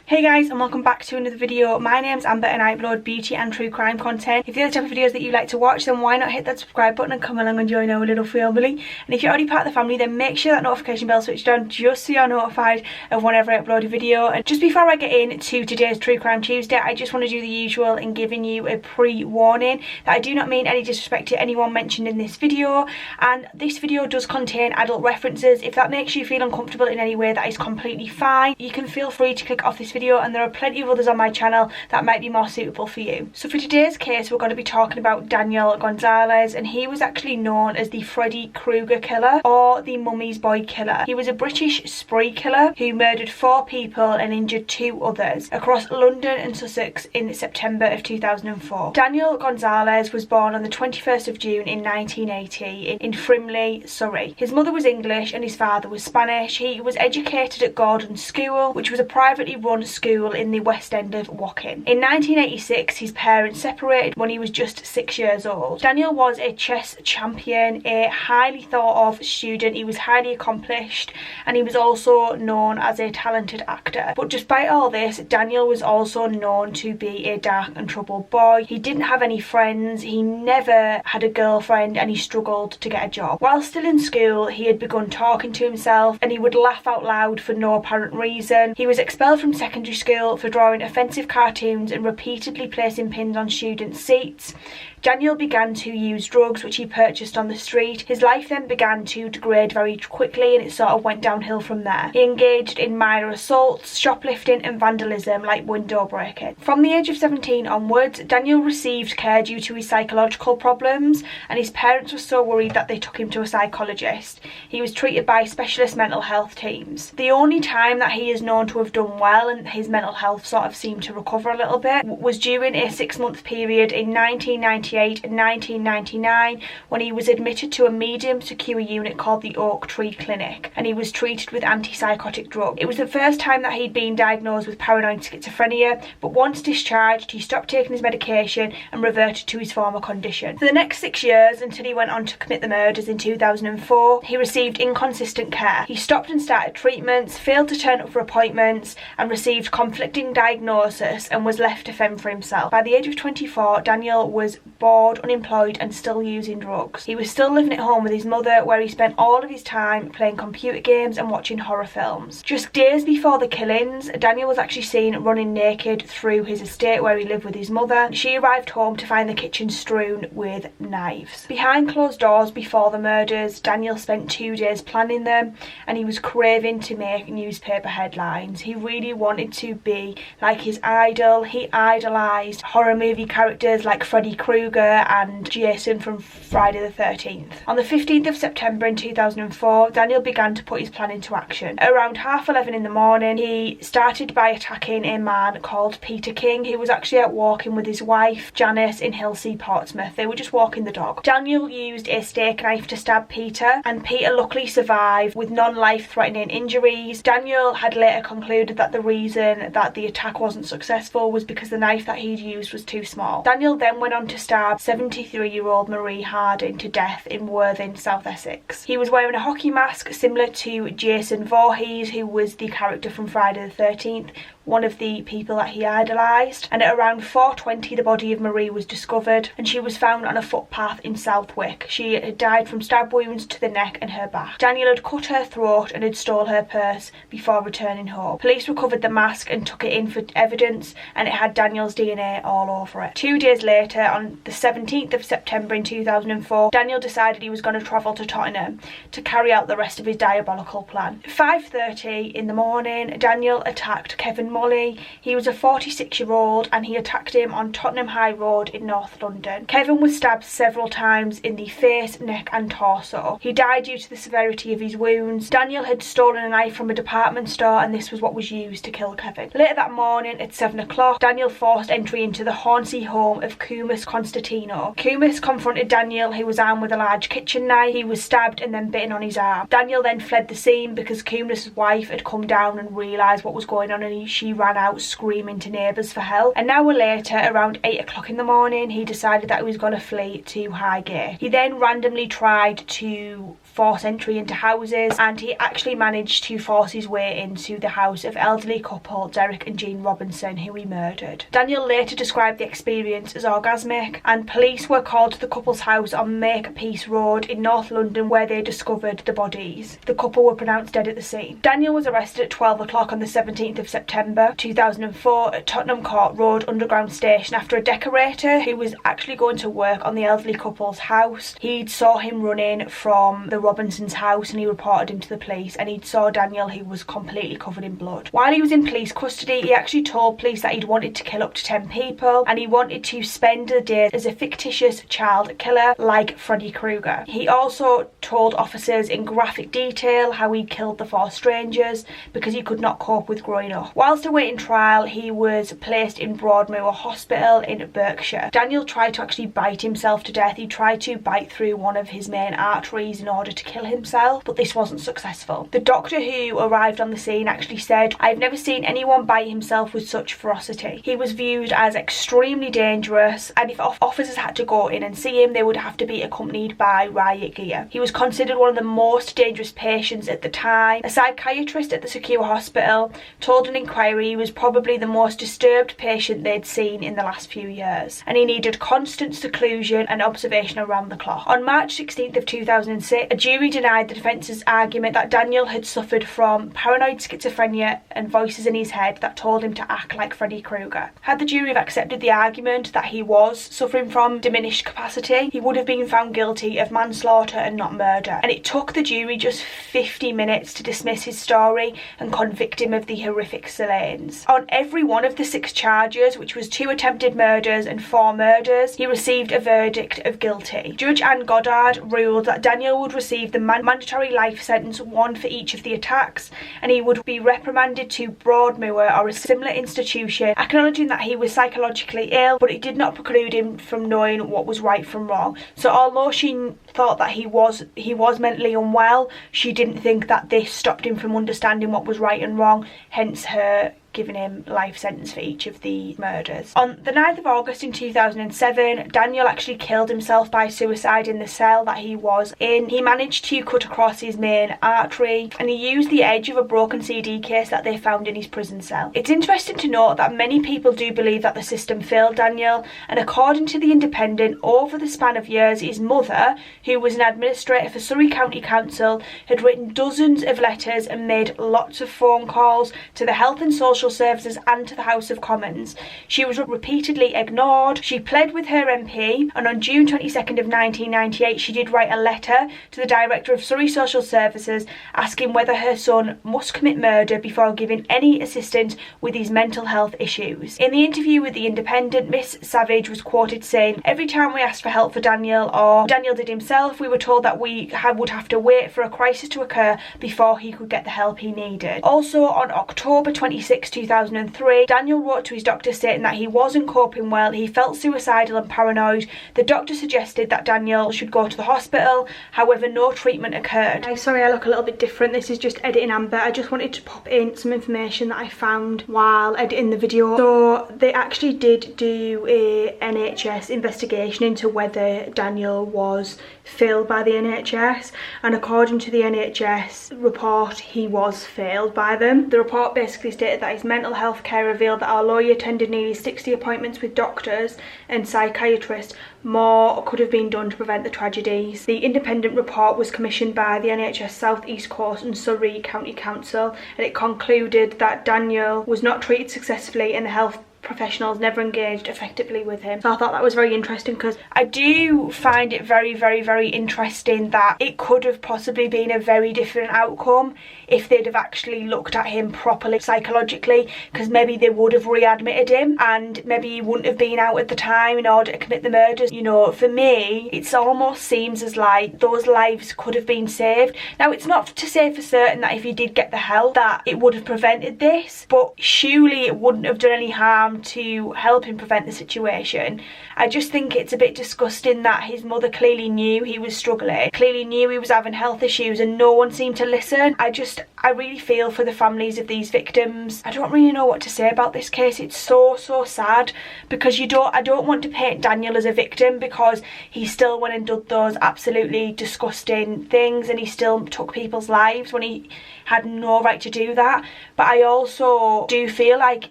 Hey guys, and welcome back to another video. My name's Amber and I upload beauty and true crime content. If they're the type of videos that you like to watch, then why not hit that subscribe button and come along and join our little family. And if you're already part of the family, then make sure that notification bell switched on just so you're notified of whenever I upload a video. And just before I get into today's True Crime Tuesday, I just want to do the usual in giving you a pre-warning that I do not mean any disrespect to anyone mentioned in this video, and this video does contain adult references. If that makes you feel uncomfortable in any way, that is completely fine. You can feel free to click off this video, and there are plenty of others on my channel that might be more suitable for you. So for today's case, we're going to be talking about Daniel Gonzalez, and he was actually known as the Freddy Krueger killer or the Mummy's Boy killer. He was a British spree killer who murdered 4 people and injured 2 others across London and Sussex in September of 2004. Daniel Gonzalez was born on the 21st of June in 1980 in Frimley, Surrey. His mother was English and his father was Spanish. He was educated at Gordon School, which was a privately run school in the West End of Woking. In 1986, his parents separated when he was just 6 years old. Daniel was a chess champion, a highly thought of student. He was highly accomplished, and he was also known as a talented actor. But despite all this, Daniel was also known to be a dark and troubled boy. He didn't have any friends, he never had a girlfriend, and he struggled to get a job. While still in school, he had begun talking to himself, and he would laugh out loud for no apparent reason. He was expelled from secondary school for drawing offensive cartoons and repeatedly placing pins on students' seats. Daniel began to use drugs, which he purchased on the street. His life then began to degrade very quickly, and it sort of went downhill from there. He engaged in minor assaults, shoplifting and vandalism like window breaking. From the age of 17 onwards, Daniel received care due to his psychological problems, and his parents were so worried that they took him to a psychologist. He was treated by specialist mental health teams. The only time that he is known to have done well and his mental health sort of seemed to recover a little bit was during a 6-month period in 1998 and 1999 when he was admitted to a medium secure unit called the Oak Tree Clinic, and he was treated with antipsychotic drugs. It was the first time that he'd been diagnosed with paranoid schizophrenia, but once discharged he stopped taking his medication and reverted to his former condition. For the next 6 years, until he went on to commit the murders in 2004, he received inconsistent care. He stopped and started treatments, failed to turn up for appointments, and received conflicting diagnosis and was left to fend for himself. By the age of 24, Daniel was bored, unemployed, and still using drugs. He was still living at home with his mother, where he spent all of his time playing computer games and watching horror films. Just days before the killings, Daniel was actually seen running naked through his estate where he lived with his mother. She arrived home to find the kitchen strewn with knives. Behind closed doors before the murders, Daniel spent 2 days planning them, and he was craving to make newspaper headlines. He really wanted to be like his idol. He idolised horror movie characters like Freddy Krueger and Jason from Friday the 13th. On the 15th of September in 2004, Daniel began to put his plan into action. At around 11:30 in the morning, he started by attacking a man called Peter King. He was actually out walking with his wife, Janice, in Hillsea, Portsmouth. They were just walking the dog. Daniel used a steak knife to stab Peter, and Peter luckily survived with non-life-threatening injuries. Daniel had later concluded that the reason that the attack wasn't successful was because the knife that he'd used was too small. Daniel then went on to stab 73-year-old Marie Harding to death in Worthing, South Essex. He was wearing a hockey mask similar to Jason Voorhees, who was the character from Friday the 13th, one of the people that he idolised. And at around 4:20, the body of Marie was discovered, and she was found on a footpath in Southwick. She had died from stab wounds to the neck and her back. Daniel had cut her throat and had stole her purse before returning home. Police recovered the mask and took it in for evidence, and it had Daniel's DNA all over it. 2 days later, on the 17th of September in 2004, Daniel decided he was going to travel to Tottenham to carry out the rest of his diabolical plan. At 5:30 in the morning, Daniel attacked Kevin Molly. He was a 46-year-old, and he attacked him on Tottenham High Road in North London. Kevin was stabbed several times in the face, neck and torso. He died due to the severity of his wounds. Daniel had stolen a knife from a department store, and this was what was used to kill Kevin. Later that morning at 7 o'clock, Daniel forced entry into the Hornsey home of Kumas Constantino. Kumas confronted Daniel, who was armed with a large kitchen knife. He was stabbed and then bitten on his arm. Daniel then fled the scene because Kumas' wife had come down and realised what was going on, and she she ran out screaming to neighbours for help. An hour later, around 8 o'clock in the morning, he decided that he was going to flee to Highgate. He then randomly tried to force entry into houses, and he actually managed to force his way into the house of elderly couple Derek and Jean Robinson, who he murdered. Daniel later described the experience as orgasmic, and police were called to the couple's house on Makepeace Road in North London, where they discovered the bodies. The couple were pronounced dead at the scene. Daniel was arrested at 12 o'clock on the 17th of September 2004 at Tottenham Court Road Underground Station after a decorator who was actually going to work on the elderly couple's house. He saw him running from the Robinson's house and he reported him to the police, and he saw Daniel, who was completely covered in blood. While he was in police custody, he actually told police that he'd wanted to kill up to 10 people and he wanted to spend the day as a fictitious child killer like Freddy Krueger. He also told officers in graphic detail how he killed the 4 strangers because he could not cope with growing up. Whilst awaiting trial, he was placed in Broadmoor Hospital in Berkshire. Daniel tried to actually bite himself to death. He tried to bite through one of his main arteries in order to kill himself, but this wasn't successful. The doctor who arrived on the scene actually said, "I've never seen anyone bite himself with such ferocity." He was viewed as extremely dangerous, and if officers had to go in and see him, they would have to be accompanied by riot gear. He was considered one of the most dangerous patients at the time. A psychiatrist at the Secure Hospital told an inquiry he was probably the most disturbed patient they'd seen in the last few years, and he needed constant seclusion and observation around the clock. On March 16th of 2006, a jury denied the defence's argument that Daniel had suffered from paranoid schizophrenia and voices in his head that told him to act like Freddy Krueger. Had the jury have accepted the argument that he was suffering from diminished capacity, he would have been found guilty of manslaughter and not murder, and it took the jury just 50 minutes to dismiss his story and convict him of the horrific slayings. On every one of the 6 charges, which was 2 attempted murders and 4 murders, he received a verdict of guilty. Judge Anne Goddard ruled that Daniel would receive the mandatory life sentence, 1 for each of the attacks, and he would be reprimanded to Broadmoor or a similar institution, acknowledging that he was psychologically ill, but it did not preclude him from knowing what was right from wrong. So although she thought that he was mentally unwell, she didn't think that this stopped him from understanding what was right and wrong, hence her giving him life sentence for each of the murders. On the 9th of August in 2007, Daniel actually killed himself by suicide in the cell that he was in. He managed to cut across his main artery, and he used the edge of a broken CD case that they found in his prison cell. It's interesting to note that many people do believe that the system failed Daniel, and according to The Independent, over the span of years, his mother, who was an administrator for Surrey County Council, had written dozens of letters and made lots of phone calls to the Health and Social Services and to the House of Commons. She was repeatedly ignored. She pled with her MP, and on June 22nd of 1998 she did write a letter to the Director of Surrey Social Services asking whether her son must commit murder before giving any assistance with his mental health issues. In the interview with The Independent, Miss Savage was quoted saying, "Every time we asked for help for Daniel, or Daniel did himself, we were told that we would have to wait for a crisis to occur before he could get the help he needed." Also on October 26, 2003, Daniel wrote to his doctor stating that he wasn't coping well, he felt suicidal and paranoid. The doctor suggested that Daniel should go to the hospital, however no treatment occurred. I'm sorry I look a little bit different, this is just editing Amber. I just wanted to pop in some information that I found while editing the video. So they actually did do a NHS investigation into whether Daniel was failed by the NHS, and according to the NHS report, he was failed by them. The report basically stated that his mental health care revealed that although he attended nearly 60 appointments with doctors and psychiatrists, more could have been done to prevent the tragedies. The independent report was commissioned by the NHS South East Coast and Surrey County Council, and it concluded that Daniel was not treated successfully and the health professionals never engaged effectively with him. So I thought that was very interesting, because I do find it very, very, very interesting that it could have possibly been a very different outcome if they'd have actually looked at him properly psychologically, because maybe they would have readmitted him and maybe he wouldn't have been out at the time in order to commit the murders. You know, for me, it almost seems as like those lives could have been saved. Now, it's not to say for certain that if he did get the help that it would have prevented this, but surely it wouldn't have done any harm harm to help him prevent the situation. I just think it's a bit disgusting that his mother clearly knew he was struggling, clearly knew he was having health issues, and no one seemed to listen. I really feel for the families of these victims. I don't really know what to say about this case. It's so sad, because I don't want to paint Daniel as a victim, because he still went and did those absolutely disgusting things, and he still took people's lives when he had no right to do that. But I also do feel like,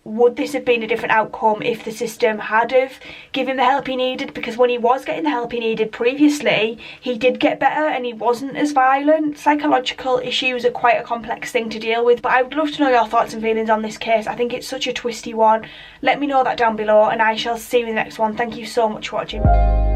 would this have been a different outcome if the system had have given him the help he needed? Because when he was getting the help he needed previously, he did get better and he wasn't as violent. Psychological issues are quite a complex thing to deal with, but I would love to know your thoughts and feelings on this case. I think it's such a twisty one. Let me know that down below, and I shall see you in the next one. Thank you so much for watching.